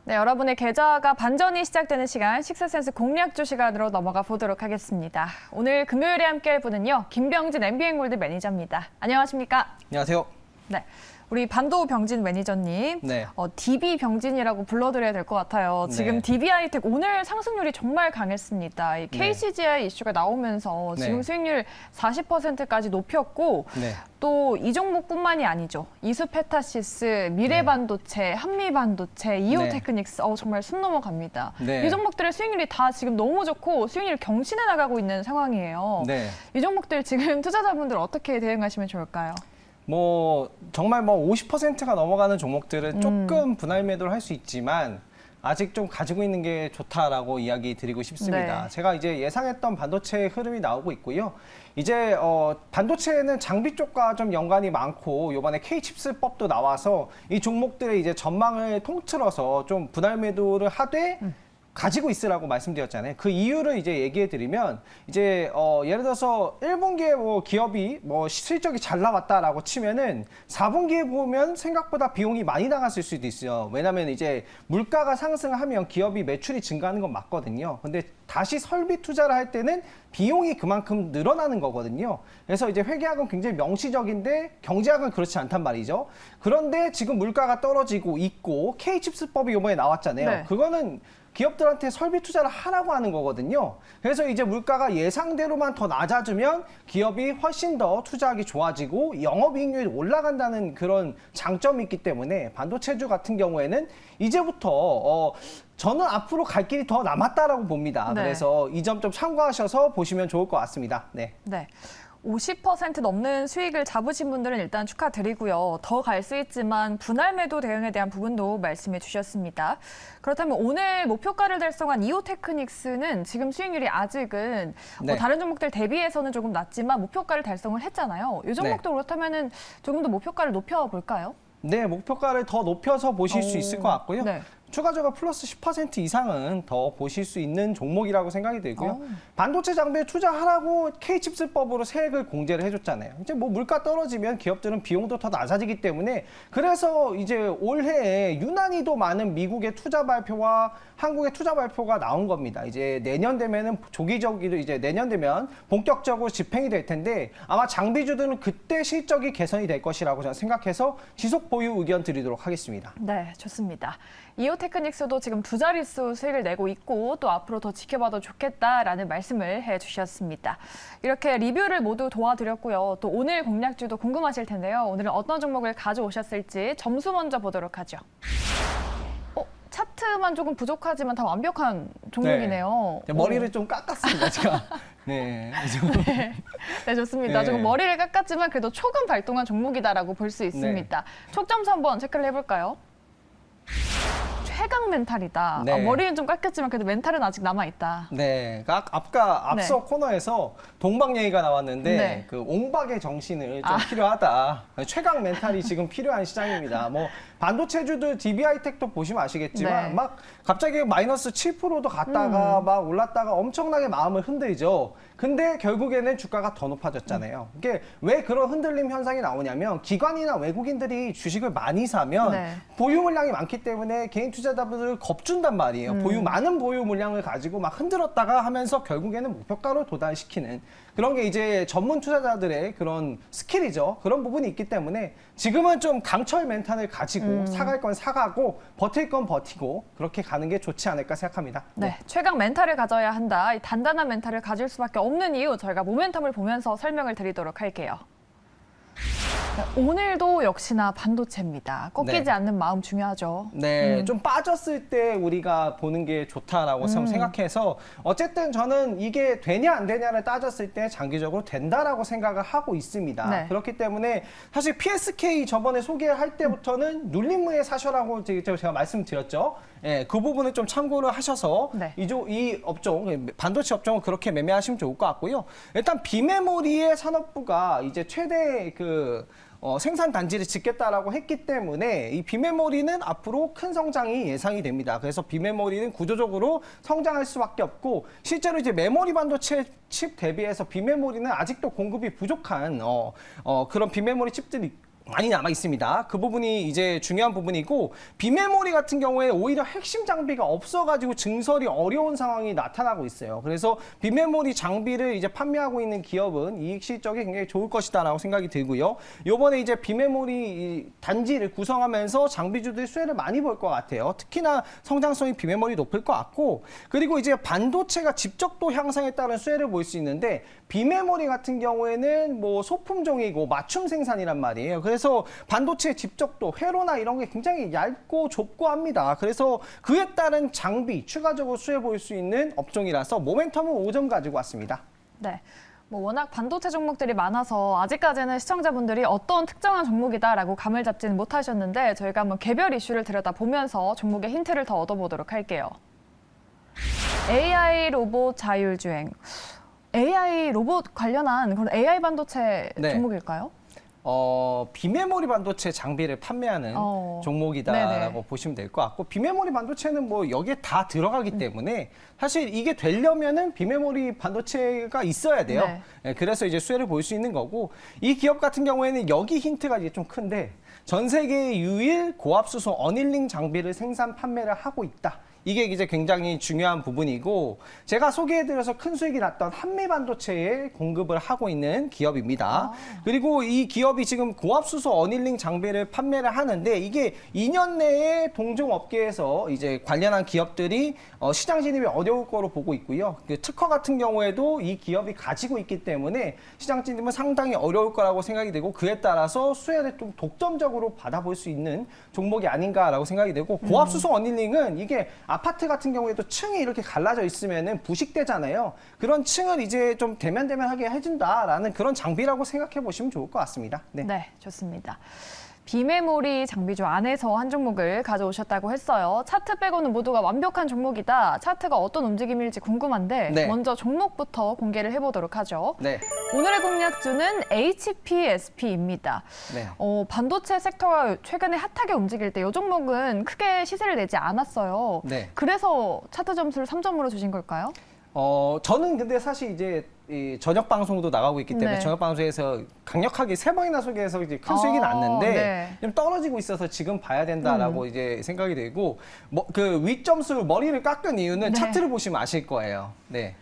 네, 여러분의 계좌가 반전이 시작되는 시간, 식스센스 공략주 시간으로 넘어가 보도록 하겠습니다. 오늘 금요일에 함께할 분은요, 김병진 MBN골드 매니저입니다. 안녕하십니까? 안녕하세요. 네, 우리 반도병진 매니저님, 네. DB 병진이라고 불러드려야 될 것 같아요. 지금 네. DB하이텍 오늘 상승률이 정말 강했습니다. 이 KCGI 이슈가 나오면서 지금 네. 수익률 40%까지 높였고, 네. 또 이 종목뿐만이 아니죠. 이수페타시스, 미래반도체, 한미반도체, 이오테크닉스, 정말 숨 넘어갑니다. 네. 이 종목들의 수익률이 다 지금 너무 좋고 수익률 경신해 나가고 있는 상황이에요. 네. 이 종목들 지금 투자자분들 어떻게 대응하시면 좋을까요? 정말 50%가 넘어가는 종목들은 조금 분할 매도를 할 수 있지만 아직 좀 가지고 있는 게 좋다라고 이야기 드리고 싶습니다. 네. 제가 이제 예상했던 반도체의 흐름이 나오고 있고요. 이제 반도체는 장비 쪽과 좀 연관이 많고 이번에 K칩스법도 나와서 이 종목들의 이제 전망을 통틀어서 좀 분할 매도를 하되 가지고 있으라고 말씀드렸잖아요. 그 이유를 이제 얘기해 드리면 이제 예를 들어서 1분기에 기업이 실적이 잘 나왔다라고 치면은 4분기에 보면 생각보다 비용이 많이 나갔을 수도 있어요. 왜냐면 이제 물가가 상승하면 기업이 매출이 증가하는 건 맞거든요. 근데 다시 설비 투자를 할 때는 비용이 그만큼 늘어나는 거거든요. 그래서 이제 회계학은 굉장히 명시적인데 경제학은 그렇지 않단 말이죠. 그런데 지금 물가가 떨어지고 있고 K칩스법이 이번에 나왔잖아요. 네. 그거는 기업들한테 설비 투자를 하라고 하는 거거든요. 그래서 이제 물가가 예상대로만 더 낮아지면 기업이 훨씬 더 투자하기 좋아지고 영업이익률이 올라간다는 그런 장점이 있기 때문에 반도체주 같은 경우에는 이제부터 저는 앞으로 갈 길이 더 남았다라고 봅니다. 네. 그래서 이 점 좀 참고하셔서 보시면 좋을 것 같습니다. 네. 네. 50% 넘는 수익을 잡으신 분들은 일단 축하드리고요. 더 갈 수 있지만 분할 매도 대응에 대한 부분도 말씀해 주셨습니다. 그렇다면 오늘 목표가를 달성한 이오테크닉스는 지금 수익률이 아직은 네. 다른 종목들 대비해서는 조금 낮지만 목표가를 달성을 했잖아요. 이 종목도 그렇다면 조금 더 목표가를 높여볼까요? 네, 목표가를 더 높여서 보실 수 있을 것 같고요. 네. 추가적으로 플러스 10% 이상은 더 보실 수 있는 종목이라고 생각이 들고요. 반도체 장비에 투자하라고 K칩스법으로 세액을 공제를 해줬잖아요. 이제 물가 떨어지면 기업들은 비용도 더 낮아지기 때문에 그래서 이제 올해에 유난히도 많은 미국의 투자 발표와 한국의 투자 발표가 나온 겁니다. 이제 내년 되면은 조기적으로 이제 내년 되면 본격적으로 집행이 될 텐데 아마 장비주들은 그때 실적이 개선이 될 것이라고 저는 생각해서 지속 보유 의견 드리도록 하겠습니다. 네, 좋습니다. 이오테크닉스도 지금 두 자릿수 수익을 내고 있고 또 앞으로 더 지켜봐도 좋겠다라는 말씀을 해주셨습니다. 이렇게 리뷰를 모두 도와드렸고요. 또 오늘 공략주도 궁금하실 텐데요. 오늘은 어떤 종목을 가져오셨을지 점수 먼저 보도록 하죠. 차트만 조금 부족하지만 다 완벽한 종목이네요. 네. 머리를 좀 깎았습니다, 제가. 네. 네, 좋습니다. 네. 조금 머리를 깎았지만 그래도 초금 발동한 종목이다라고 볼 수 있습니다. 촉점수 한번 체크를 해볼까요? 최강 멘탈이다. 네. 머리는 좀 깎였지만 그래도 멘탈은 아직 남아있다. 네, 앞서 코너에서 동박 얘기가 나왔는데 네. 그 옹박의 정신을 좀 필요하다. 최강 멘탈이 지금 필요한 시장입니다. 반도체주들 DB하이텍도 보시면 아시겠지만 네. 막 갑자기 마이너스 7%도 갔다가 막 올랐다가 엄청나게 마음을 흔들죠. 근데 결국에는 주가가 더 높아졌잖아요. 이게 왜 그런 흔들림 현상이 나오냐면 기관이나 외국인들이 주식을 많이 사면 네. 보유 물량이 많기 때문에 개인 투자자분들을 겁준단 말이에요. 많은 보유 물량을 가지고 막 흔들었다가 하면서 결국에는 목표가로 도달시키는 그런 게 이제 전문 투자자들의 그런 스킬이죠. 그런 부분이 있기 때문에 지금은 좀 강철 멘탈을 가지고 사갈 건 사가고 버틸 건 버티고 그렇게 가는 게 좋지 않을까 생각합니다. 네, 최강 멘탈을 가져야 한다. 이 단단한 멘탈을 가질 수밖에 없는 이유 저희가 모멘텀을 보면서 설명을 드리도록 할게요. 네, 오늘도 역시나 반도체입니다. 꺾이지 네. 않는 마음 중요하죠. 네, 좀 빠졌을 때 우리가 보는 게 좋다라고 생각해서 어쨌든 저는 이게 되냐 안 되냐를 따졌을 때 장기적으로 된다라고 생각을 하고 있습니다. 네. 그렇기 때문에 사실 PSK 저번에 소개할 때부터는 눌림무에 사셔라고 제가 말씀드렸죠. 예, 그 부분을 좀 참고를 하셔서 네. 이 업종, 반도체 업종은 그렇게 매매하시면 좋을 것 같고요. 일단 비메모리의 산업부가 이제 최대 생산 단지를 짓겠다라고 했기 때문에 이 비메모리는 앞으로 큰 성장이 예상이 됩니다. 그래서 비메모리는 구조적으로 성장할 수밖에 없고 실제로 이제 메모리 반도체 칩 대비해서 비메모리는 아직도 공급이 부족한 그런 비메모리 칩들이 많이 남아 있습니다. 그 부분이 이제 중요한 부분이고 비메모리 같은 경우에 오히려 핵심 장비가 없어가지고 증설이 어려운 상황이 나타나고 있어요. 그래서 비메모리 장비를 이제 판매하고 있는 기업은 이익 실적이 굉장히 좋을 것이다라고 생각이 들고요. 요번에 이제 비메모리 단지를 구성하면서 장비주들이 수혜를 많이 볼 것 같아요. 특히나 성장성이 비메모리 높을 것 같고 그리고 이제 반도체가 집적도 향상에 따른 수혜를 볼 수 있는데 비메모리 같은 경우에는 뭐 소품종이고 맞춤 생산이란 말이에요. 그래서 반도체 집적도, 회로나 이런 게 굉장히 얇고 좁고 합니다. 그래서 그에 따른 장비, 추가적으로 수혜 볼 수 있는 업종이라서 모멘텀은 5점 가지고 왔습니다. 네. 뭐 워낙 반도체 종목들이 많아서 아직까지는 시청자분들이 어떤 특정한 종목이다라고 감을 잡지는 못하셨는데 저희가 한번 개별 이슈를 들여다보면서 종목의 힌트를 더 얻어보도록 할게요. AI 로봇 자율주행. AI 로봇 관련한 그런 AI 반도체 네. 종목일까요? 비메모리 반도체 장비를 판매하는 종목이다라고 네네. 보시면 될 것 같고 비메모리 반도체는 뭐 여기에 다 들어가기 때문에 사실 이게 되려면은 비메모리 반도체가 있어야 돼요. 네. 예, 그래서 이제 수혜를 볼 수 있는 거고 이 기업 같은 경우에는 여기 힌트가 이제 좀 큰데 전 세계 유일 고압수소 어닐링 장비를 생산 판매를 하고 있다. 이게 이제 굉장히 중요한 부분이고 제가 소개해드려서 큰 수익이 났던 한미반도체에 공급을 하고 있는 기업입니다. 그리고 이 기업이 지금 고압수소 어닐링 장비를 판매를 하는데 이게 2년 내에 동종업계에서 이제 관련한 기업들이 시장 진입이 어려울 거로 보고 있고요. 그 특허 같은 경우에도 이 기업이 가지고 있기 때문에 시장 진입은 상당히 어려울 거라고 생각이 되고 그에 따라서 수혜를 좀 독점적으로 받아볼 수 있는 종목이 아닌가라고 생각이 되고 고압수소 어닐링은 이게 아파트 같은 경우에도 층이 이렇게 갈라져 있으면은 부식되잖아요. 그런 층을 이제 좀 대면대면하게 해준다라는 그런 장비라고 생각해 보시면 좋을 것 같습니다. 네. 네, 좋습니다. 비메모리 장비주 안에서 한 종목을 가져오셨다고 했어요. 차트 빼고는 모두가 완벽한 종목이다. 차트가 어떤 움직임일지 궁금한데 네. 먼저 종목부터 공개를 해보도록 하죠. 네. 오늘의 공략주는 HPSP입니다. 네. 반도체 섹터가 최근에 핫하게 움직일 때 이 종목은 크게 시세를 내지 않았어요. 네. 그래서 차트 점수를 3점으로 주신 걸까요? 저는 근데 사실 이제 이 저녁 방송도 나가고 있기 때문에 네. 저녁 방송에서 강력하게 3번이나 소개해서 이제 큰 수익이 났는데 네. 좀 떨어지고 있어서 지금 봐야 된다라고 이제 생각이 되고 그 윗점수 머리를 깎은 이유는 네. 차트를 보시면 아실 거예요. 네.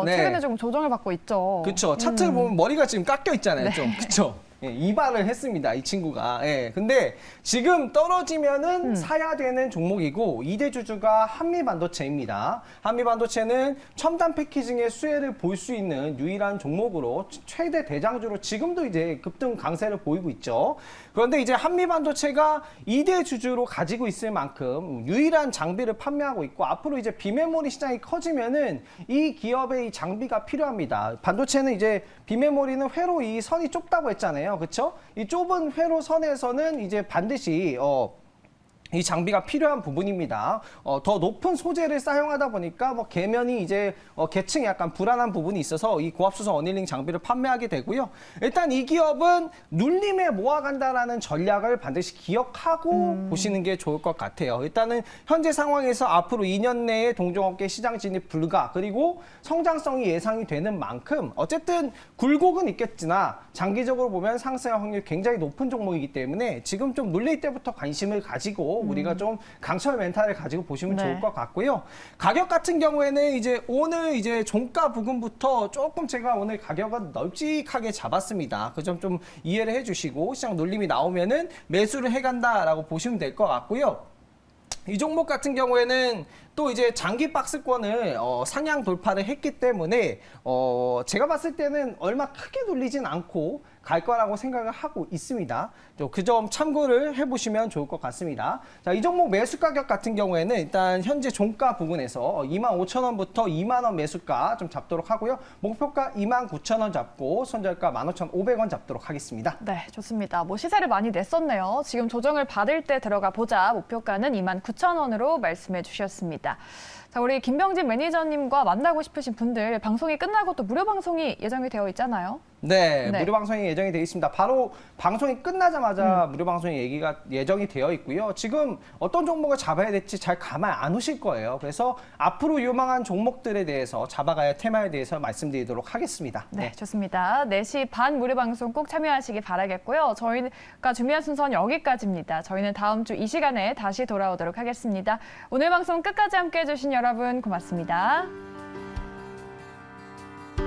네. 최근에 조금 조정을 받고 있죠. 그렇죠. 차트를 보면 머리가 지금 깎여 있잖아요. 네. 좀 그렇죠. 예, 이발을 했습니다. 이 친구가. 예, 근데 지금 떨어지면은 사야 되는 종목이고 2대 주주가 한미반도체입니다. 한미반도체는 첨단 패키징의 수혜를 볼 수 있는 유일한 종목으로 최대 대장주로 지금도 이제 급등 강세를 보이고 있죠. 그런데 이제 한미반도체가 2대 주주로 가지고 있을 만큼 유일한 장비를 판매하고 있고 앞으로 이제 비메모리 시장이 커지면은 이 기업의 이 장비가 필요합니다. 반도체는 이제 비메모리는 회로 이 선이 좁다고 했잖아요. 그렇죠? 이 좁은 회로 선에서는 이제 반드시 이 장비가 필요한 부분입니다. 더 높은 소재를 사용하다 보니까 뭐 계면이 이제 계층이 약간 불안한 부분이 있어서 이 고압수소 어닐링 장비를 판매하게 되고요. 일단 이 기업은 눌림에 모아간다라는 전략을 반드시 기억하고 보시는 게 좋을 것 같아요. 일단은 현재 상황에서 앞으로 2년 내에 동종업계 시장 진입 불가 그리고 성장성이 예상이 되는 만큼 어쨌든 굴곡은 있겠으나 장기적으로 보면 상승할 확률이 굉장히 높은 종목이기 때문에 지금 좀 눌릴 때부터 관심을 가지고 우리가 좀 강철 멘탈을 가지고 보시면 네. 좋을 것 같고요. 가격 같은 경우에는 이제 오늘 이제 종가 부근부터 조금 제가 오늘 가격은 널찍하게 잡았습니다. 그 점 좀 이해를 해주시고 시장 눌림이 나오면은 매수를 해간다라고 보시면 될 것 같고요. 이 종목 같은 경우에는 또 이제 장기 박스권을 상향 돌파를 했기 때문에 제가 봤을 때는 얼마 크게 눌리진 않고 갈 거라고 생각을 하고 있습니다. 그 점 참고를 해보시면 좋을 것 같습니다. 자, 이 종목 매수 가격 같은 경우에는 일단 현재 종가 부근에서 25,000원부터 2만 원 매수가 좀 잡도록 하고요. 목표가 29,000원 잡고 손절가 15,500원 잡도록 하겠습니다. 네, 좋습니다. 뭐 시세를 많이 냈었네요. 지금 조정을 받을 때 들어가 보자. 목표가는 29,000원으로 말씀해 주셨습니다. 자, 우리 김병진 매니저님과 만나고 싶으신 분들 방송이 끝나고 또 무료 방송이 예정이 되어 있잖아요. 네, 네. 무료 방송이 예정이 되어 있습니다. 바로 방송이 끝나자마자 무료 방송이 예정이 되어 있고요. 지금 어떤 종목을 잡아야 될지 잘 가만 안 오실 거예요. 그래서 앞으로 유망한 종목들에 대해서 잡아가야 할 테마에 대해서 말씀드리도록 하겠습니다. 네, 좋습니다. 4시 반 무료 방송 꼭 참여하시기 바라겠고요. 저희가 준비한 순서는 여기까지입니다. 저희는 다음 주 이 시간에 다시 돌아오도록 하겠습니다. 오늘 방송 끝까지 함께해 주신 여러분 고맙습니다.